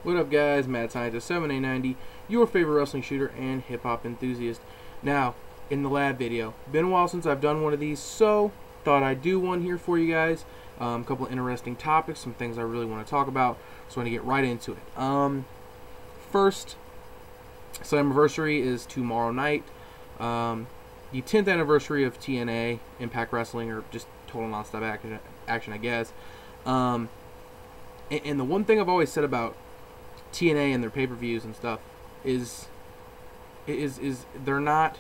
What up, guys? Mad Scientist 7890, your favorite wrestling shooter and hip-hop enthusiast. Now, in the lab video, been a while since I've done one of these, so thought I'd do one here for you guys. A couple of interesting topics, some things I really want to talk about, so I'm going to get right into it. First, Slammiversary is tomorrow night. The 10th anniversary of TNA, Impact Wrestling, or just total non-stop action, I guess. And the one thing I've always said about TNA and their pay-per-views and stuff is they're not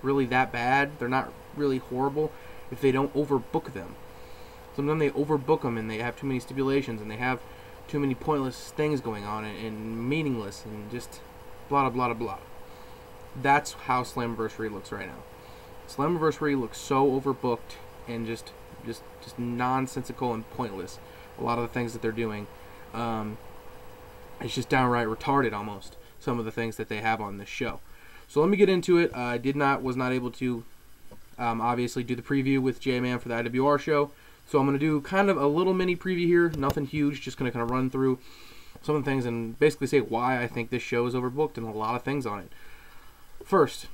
really that bad. They're not really horrible if they don't overbook them. Sometimes they overbook them and they have too many stipulations and they have too many pointless things going on and meaningless and just blah blah blah blah. That's how Slammiversary looks right now. Slammiversary looks so overbooked and just nonsensical and pointless. A lot of the things that they're doing. It's just downright retarded almost, some of the things that they have on this show. So let me get into it. I was not able to obviously do the preview with J-Man for the IWR show. So I'm going to do kind of a little mini preview here, nothing huge, just going to kind of run through some of the things and basically say why I think this show is overbooked and a lot of things on it. First,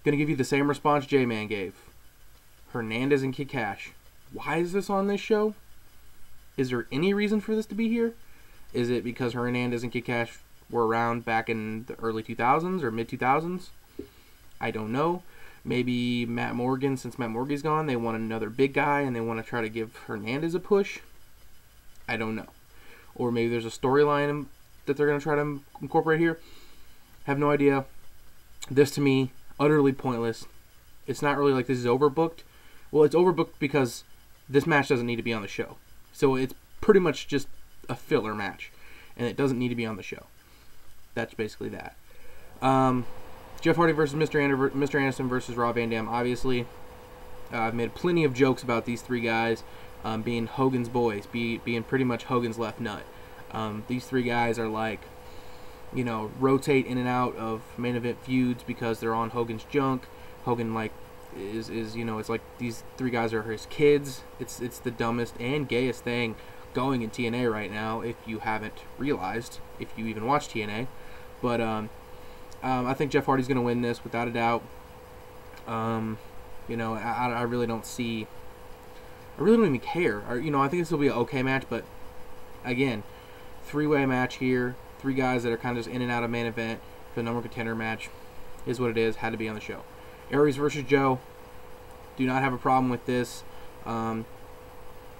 going to give you the same response J-Man gave. Hernandez and Kid Cash. Why is this on this show? Is there any reason for this to be here? Is it because Hernandez and Kid Cash were around back in the early 2000s or mid-2000s? I don't know. Maybe Matt Morgan, since Matt Morgan's gone, they want another big guy and they want to try to give Hernandez a push? I don't know. Or maybe there's a storyline that they're going to try to incorporate here. Have no idea. This, to me, utterly pointless. It's not really like this is overbooked. Well, it's overbooked because this match doesn't need to be on the show. So it's pretty much just a filler match, and it doesn't need to be on the show. That's basically that. Jeff Hardy versus Mr. Anderson versus Rob Van Dam. Obviously, I've made plenty of jokes about these three guys being Hogan's boys, being pretty much Hogan's left nut. These three guys are like, you know, rotate in and out of main event feuds because they're on Hogan's junk. Hogan is you know, it's like these three guys are his kids. It's the dumbest and gayest thing going in TNA right now, if you haven't realized, if you even watch TNA. But I think Jeff Hardy's going to win this without a doubt. You know, I really don't see, I really don't even care. You know, I think this will be an okay match, but again, three-way match here, three guys that are kind of just in and out of main event for the number one contender match is what it is. Had to be on the show. Aries versus Joe. Do not have a problem with this. The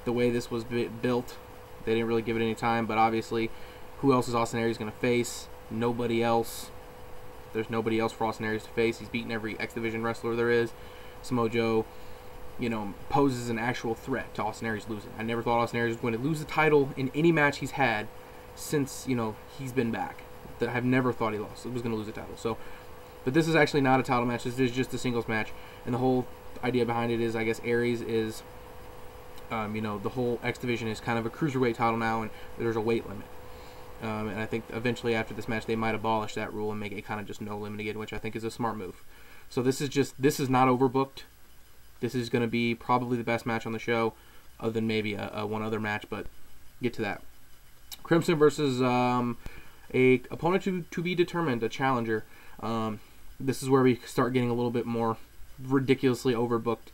way this was built, they didn't really give it any time, but obviously, who else is Austin Aries going to face? Nobody else. There's nobody else for Austin Aries to face. He's beaten every X Division wrestler there is. Samoa Joe, you know, poses an actual threat to Austin Aries losing. I never thought Austin Aries was going to lose the title in any match he's had since, you know, he's been back. I've never thought he was going to lose the title. So, but this is actually not a title match. This is just a singles match, and the whole idea behind it is, I guess, Aries is, you know, the whole X Division is kind of a cruiserweight title now, and there's a weight limit. And I think eventually after this match they might abolish that rule and make it kind of just no limit again, which I think is a smart move. So this is not overbooked. This is going to be probably the best match on the show, other than maybe a one other match, but get to that. Crimson versus a opponent to be determined, a challenger. This is where we start getting a little bit more ridiculously overbooked.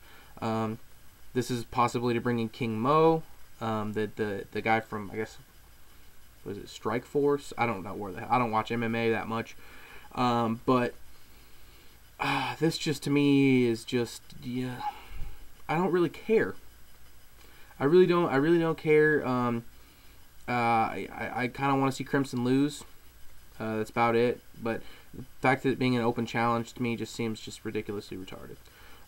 This is possibly to bring in King Mo, the guy from, I guess, was it Strike Force? I don't know I don't watch MMA that much, but this just, to me, is just, yeah, I don't really care. I really don't care. I kind of want to see Crimson lose. That's about it. But the fact that it being an open challenge to me just seems just ridiculously retarded.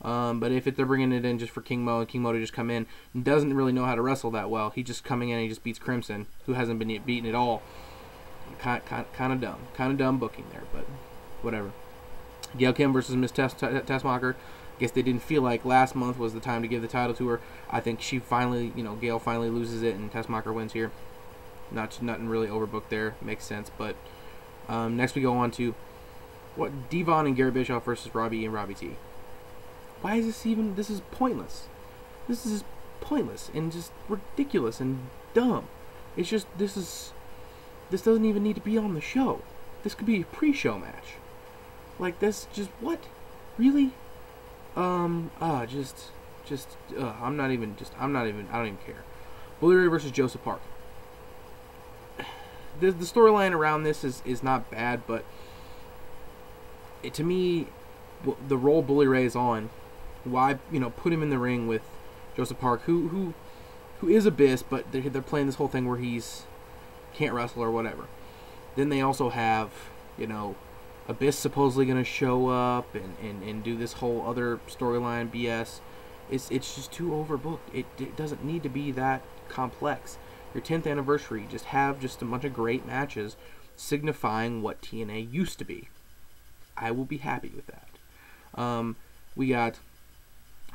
But if they're bringing it in just for King Mo, and King Mo to just come in and doesn't really know how to wrestle that well, he just coming in and he just beats Crimson, who hasn't been beaten at all. Kind of dumb booking there, but whatever. Gail Kim versus Miss Tessmacher. I guess they didn't feel like last month was the time to give the title to her. I think she finally, you know, Gail finally loses it and Tessmacher wins here. Nothing really overbooked there. Makes sense. But next we go on to what, Devon and Gary Bischoff versus Robbie and Robbie T. Why is this even? This is pointless. This is pointless and just ridiculous and dumb. It's just, this this doesn't even need to be on the show. This could be a pre-show match. Like, this, just, what? Really? I'm not even, I don't even care. Bully Ray versus Joseph Park. The storyline around this is not bad, but to me, the role Bully Ray is on, why, put him in the ring with Joseph Park, who is Abyss, but they're playing this whole thing where he's can't wrestle or whatever. Then they also have, Abyss supposedly going to show up and do this whole other storyline BS. It's just too overbooked. It doesn't need to be that complex. Your 10th anniversary, just have just a bunch of great matches signifying what TNA used to be. I will be happy with that. We got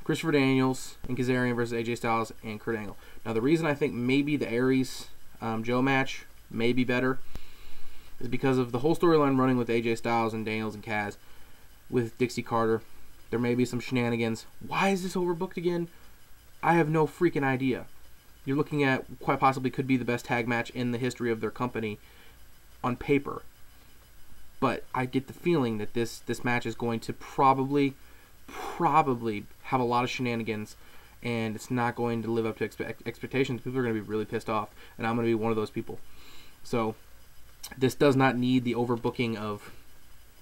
Christopher Daniels and Kazarian versus AJ Styles and Kurt Angle. Now, the reason I think maybe the Aries Joe match may be better is because of the whole storyline running with AJ Styles and Daniels and Kaz with Dixie Carter. There may be some shenanigans. Why is this overbooked again? I have no freaking idea. You're looking at quite possibly could be the best tag match in the history of their company on paper. But I get the feeling that this match is going to probably have a lot of shenanigans, and it's not going to live up to expectations. People are going to be really pissed off, and I'm going to be one of those people. So this does not need the overbooking of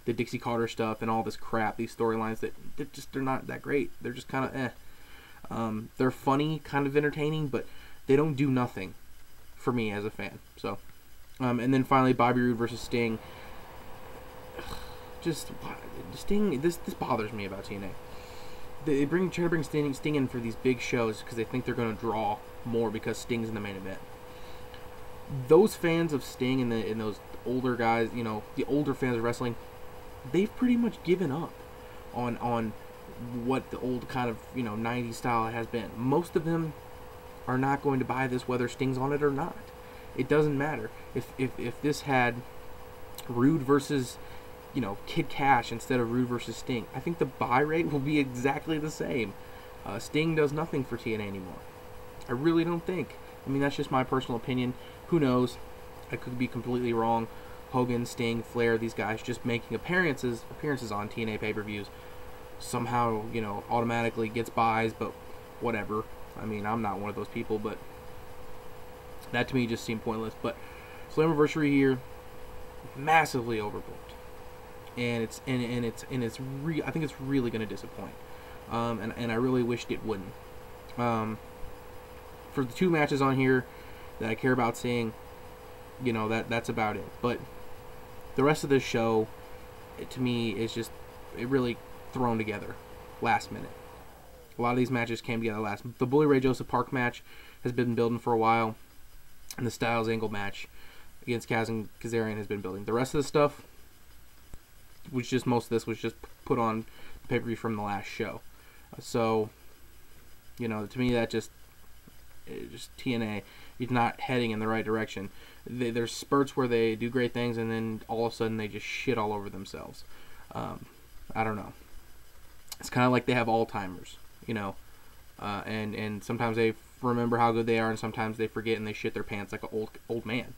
the Dixie Carter stuff and all this crap, these storylines they're not that great. They're just kind of they're funny, kind of entertaining, but they don't do nothing for me as a fan. So, and then finally, Bobby Roode versus Sting. Just Sting. This bothers me about TNA. They try to bring Sting in for these big shows because they think they're going to draw more because Sting's in the main event. Those fans of Sting and those older guys, the older fans of wrestling, they've pretty much given up on what the old kind of 90s style has been. Most of them are not going to buy this whether Sting's on it or not. It doesn't matter. If this had Rude versus Kid Cash instead of Rude versus Sting, I think the buy rate will be exactly the same. Sting does nothing for TNA anymore. I really don't think. I mean, that's just my personal opinion. Who knows? I could be completely wrong. Hogan, Sting, Flair, these guys just making appearances on TNA pay-per-views somehow, automatically gets buys, but whatever. I mean, I'm not one of those people, but that to me just seemed pointless. But Slammiversary here, massively overbooked, and I think it's really going to disappoint. And I really wished it wouldn't. For the two matches on here that I care about seeing, that's about it. But the rest of this show, to me, is just really thrown together last minute. A lot of these matches came together last. The Bully Ray Joseph Park match has been building for a while, and the Styles Angle match against Kaz and Kazarian has been building. The rest of the stuff most of this was just put on the pay-per-view from the last show. So, to me, that just TNA is not heading in the right direction. There's spurts where they do great things, and then all of a sudden they just shit all over themselves. I don't know. It's kind of like they have Alzheimer's, and sometimes they remember how good they are, and sometimes they forget and they shit their pants like an old man.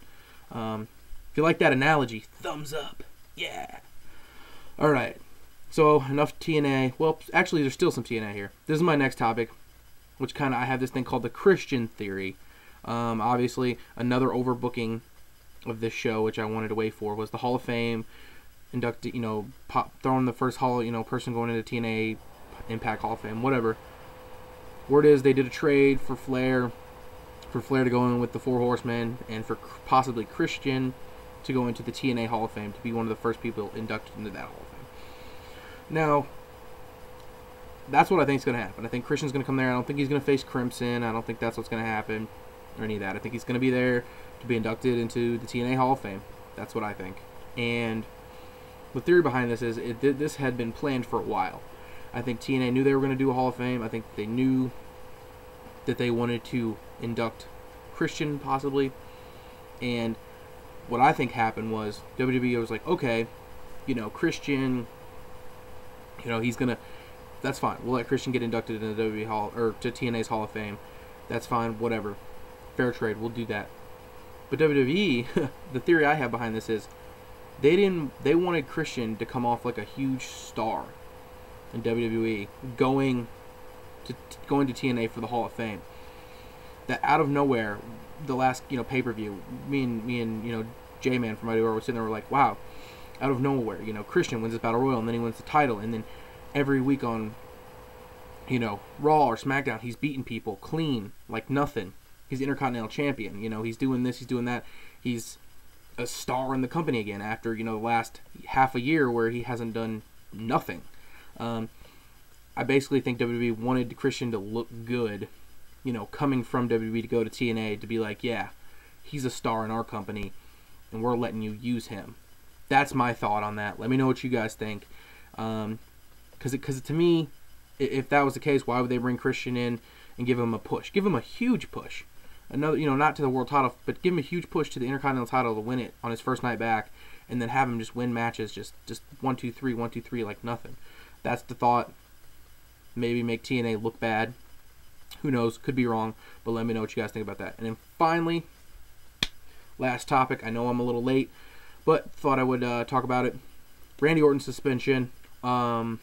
If you like that analogy, thumbs up. Yeah. All right. So enough TNA. Well, actually, there's still some TNA here. This is my next topic, which I have this thing called the Christian theory. Obviously, another overbooking of this show, which I wanted to wait for, was the Hall of Fame inducted, throwing the first person going into TNA Impact Hall of Fame, whatever. Word is they did a trade for Flair to go in with the Four Horsemen, and for possibly Christian to go into the TNA Hall of Fame, to be one of the first people inducted into that Hall of Fame. Now, that's what I think is going to happen. I think Christian's going to come there. I don't think he's going to face Crimson. I don't think that's what's going to happen, or any of that. I think he's going to be there to be inducted into the TNA Hall of Fame. That's what I think. And the theory behind this is this had been planned for a while. I think TNA knew they were going to do a Hall of Fame. I think they knew that they wanted to induct Christian, possibly. And what I think happened was WWE was like, okay, Christian, he's going to... That's fine. We'll let Christian get inducted into the WWE Hall, or to TNA's Hall of Fame. That's fine. Whatever. Fair trade. We'll do that. But WWE, the theory I have behind this is they wanted Christian to come off like a huge star in WWE, going to TNA for the Hall of Fame. That out of nowhere, the last pay-per-view, me and J-Man from ITL were sitting there, were like, wow, out of nowhere, Christian wins his Battle Royal, and then he wins the title, and then every week on Raw or SmackDown, he's beating people clean like nothing. He's the Intercontinental Champion. He's doing this, he's doing that. He's a star in the company again after the last half a year where he hasn't done nothing. I basically think WWE wanted Christian to look good, coming from WWE to go to TNA, to be like, yeah, he's a star in our company, and we're letting you use him. That's my thought on that. Let me know what you guys think. Because to me, if that was the case, why would they bring Christian in and give him a push? Give him a huge push. Another, not to the world title, but give him a huge push to the Intercontinental title to win it on his first night back, and then have him just win matches, just 1, 2, 3, 1, 2, 3, like nothing. That's the thought. Maybe make TNA look bad. Who knows? Could be wrong, but let me know what you guys think about that. And then finally, last topic. I know I'm a little late, but thought I would talk about it. Randy Orton suspension. I'm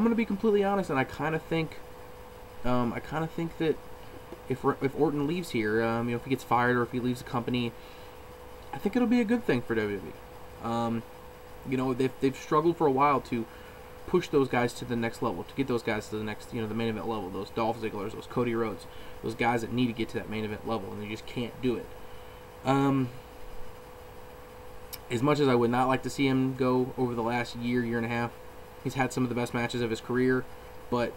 gonna be completely honest, and I kind of think that if Orton leaves here, if he gets fired or if he leaves the company, I think it'll be a good thing for WWE. They've struggled for a while to push those guys to the next level, to get those guys to the next, the main event level. Those Dolph Ziggler's, those Cody Rhodes, those guys that need to get to that main event level, and they just can't do it. As much as I would not like to see him go over the last year and a half, he's had some of the best matches of his career, but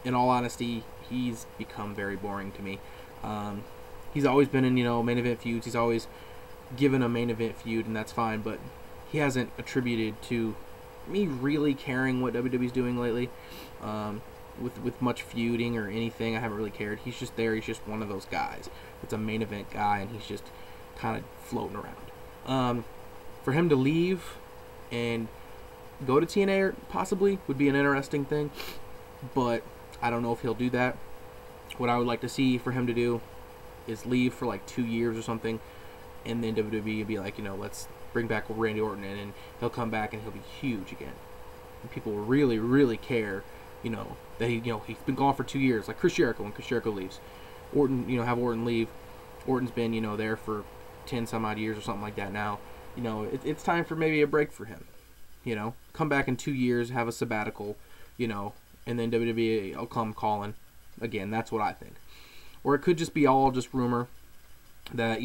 in all honesty, he's become very boring to me. He's always been in, main event feuds. He's always given a main event feud, and that's fine, but he hasn't attributed to me really caring what WWE's doing lately. With much feuding or anything, I haven't really cared. He's just there. He's just one of those guys. It's a main event guy, and he's just kind of floating around. For him to leave and go to TNA possibly would be an interesting thing, but I don't know if he'll do that. What I would like to see for him to do is leave for like 2 years or something, and then WWE would be like, let's bring back Randy Orton in, and he'll come back and he'll be huge again. And people will really, really care, that he's been gone for 2 years, like Chris Jericho when Chris Jericho leaves. Orton, have Orton leave. Orton's been, there for 10 some odd years or something like that now. It's time for maybe a break for him. Come back in 2 years, have a sabbatical, and then WWE will come calling again. That's what I think. Or it could just be all just rumor that,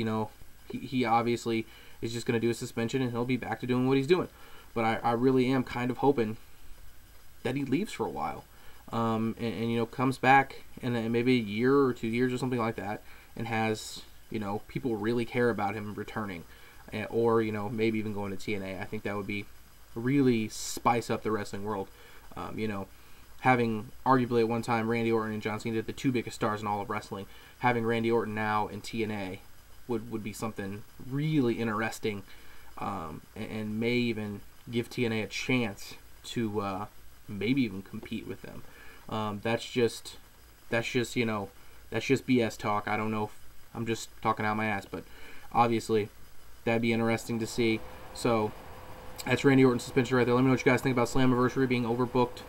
he obviously is just going to do a suspension and he'll be back to doing what he's doing. But I really am kind of hoping that he leaves for a while. And comes back in maybe a year or 2 years or something like that, and has, people really care about him returning. Or, maybe even going to TNA. I think that would be really spice up the wrestling world. Having arguably at one time Randy Orton and John Cena, the two biggest stars in all of wrestling, having Randy Orton now in TNA would be something really interesting, and may even give TNA a chance to maybe even compete with them. That's just BS talk. I don't know if I'm just talking out my ass, but obviously that'd be interesting to see. So that's Randy Orton's suspension right there. Let me know what you guys think about Slammiversary being overbooked.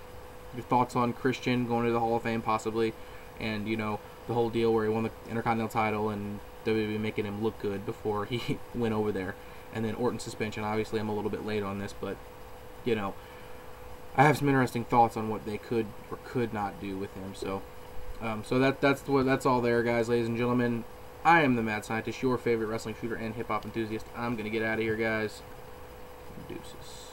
Your thoughts on Christian going to the Hall of Fame possibly, and the whole deal where he won the Intercontinental title and WWE making him look good before he went over there, and then Orton's suspension. Obviously, I'm a little bit late on this, but I have some interesting thoughts on what they could or could not do with him. So, that's all there, guys, ladies and gentlemen. I am the Mad Scientist, your favorite wrestling shooter and hip hop enthusiast. I'm gonna get out of here, guys. Deuces.